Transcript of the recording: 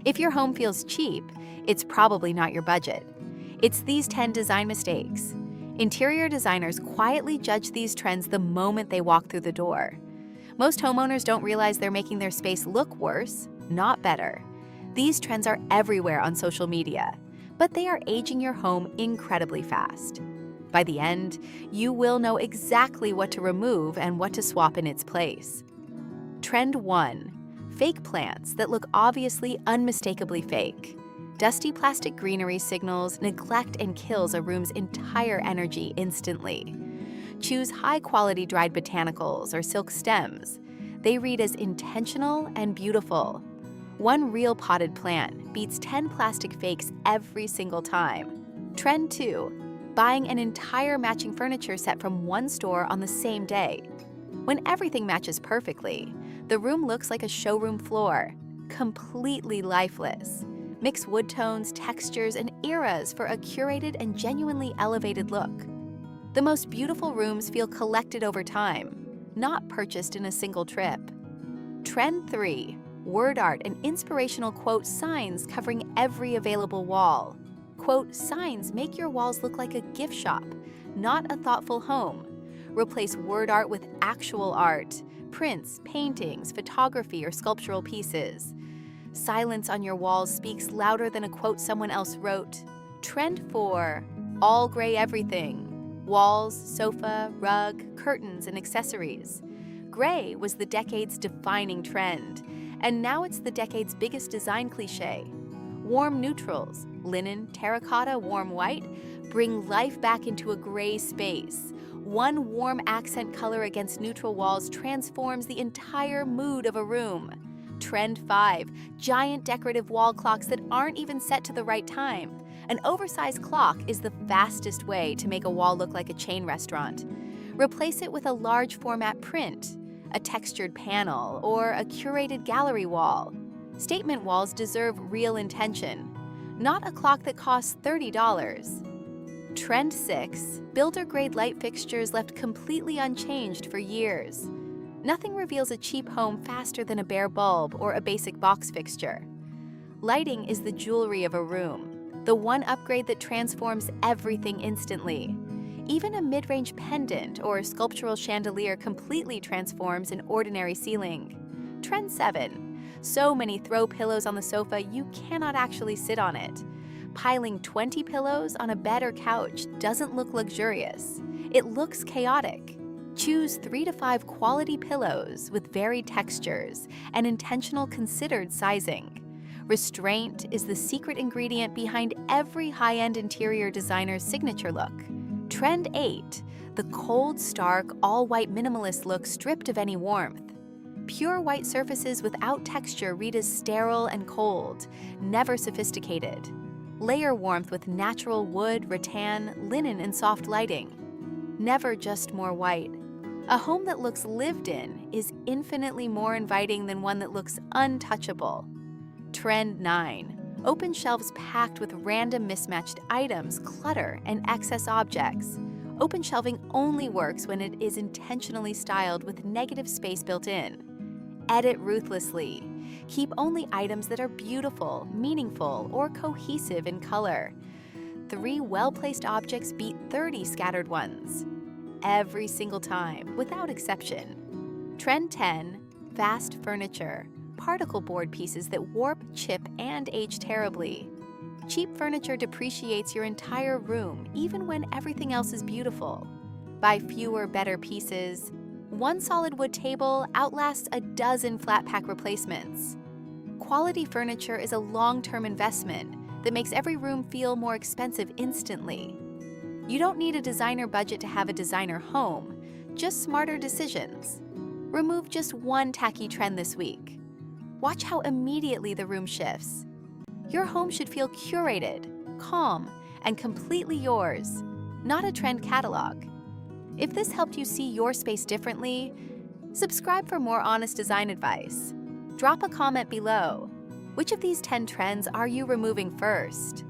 If your home feels cheap, it's probably not your budget. It's these 10 design mistakes. Interior designers quietly judge these trends the moment they walk through the door. Most homeowners don't realize they're making their space look worse, not better. These trends are everywhere on social media, but they are aging your home incredibly fast. By the end, you will know exactly what to remove and what to swap in its place. Trend 1. Fake plants that look obviously unmistakably fake. Dusty plastic greenery signals neglect and kills a room's entire energy instantly. Choose high-quality dried botanicals or silk stems. They read as intentional and beautiful. One real potted plant beats 10 plastic fakes every single time. Trend 2. Buying an entire matching furniture set from one store on the same day. When everything matches perfectly, the room looks like a showroom floor, completely lifeless. Mix wood tones, textures, and eras for a curated and genuinely elevated look. The most beautiful rooms feel collected over time, not purchased in a single trip. Trend 3. Word art and inspirational quote signs covering every available wall. Quote signs make your walls look like a gift shop, not a thoughtful home. Replace word art with actual art, prints, paintings, photography, or sculptural pieces. Silence on your walls speaks louder than a quote someone else wrote. Trend 4. All gray everything. Walls, sofa, rug, curtains, and accessories. Gray was the decade's defining trend, and now it's the decade's biggest design cliché. Warm neutrals, linen, terracotta, warm white, bring life back into a gray space. One warm accent color against neutral walls transforms the entire mood of a room. Trend 5. Giant decorative wall clocks that aren't even set to the right time. An oversized clock is the fastest way to make a wall look like a chain restaurant. Replace it with a large format print, a textured panel, or a curated gallery wall. Statement walls deserve real intention, not a clock that costs $30. Trend 6. Builder-grade light fixtures left completely unchanged for years. Nothing reveals a cheap home faster than a bare bulb or a basic box fixture. Lighting is the jewelry of a room, the one upgrade that transforms everything instantly. Even a mid-range pendant or sculptural chandelier completely transforms an ordinary ceiling. Trend 7. So many throw pillows on the sofa you cannot actually sit on it. Piling 20 pillows on a bed or couch doesn't look luxurious. It looks chaotic. Choose 3 to 5 quality pillows with varied textures and intentional considered sizing. Restraint is the secret ingredient behind every high-end interior designer's signature look. Trend 8. The cold, stark, all-white minimalist look stripped of any warmth. Pure white surfaces without texture read as sterile and cold, never sophisticated. Layer warmth with natural wood, rattan, linen, and soft lighting. Never just more white. A home that looks lived in is infinitely more inviting than one that looks untouchable. Trend 9. Open shelves packed with random mismatched items, clutter, and excess objects. Open shelving only works when it is intentionally styled with negative space built in. Edit ruthlessly. Keep only items that are beautiful, meaningful, or cohesive in color. 3 well-placed objects beat 30 scattered ones. Every single time, without exception. Trend 10. Fast furniture. Particle board pieces that warp, chip, and age terribly. Cheap furniture depreciates your entire room, even when everything else is beautiful. Buy fewer, better pieces. One solid wood table outlasts a dozen flat pack replacements. Quality furniture is a long-term investment that makes every room feel more expensive instantly. You don't need a designer budget to have a designer home, just smarter decisions. Remove just one tacky trend this week. Watch how immediately the room shifts. Your home should feel curated, calm, and completely yours, not a trend catalog. If this helped you see your space differently, subscribe for more honest design advice. Drop a comment below. Which of these 10 trends are you removing first?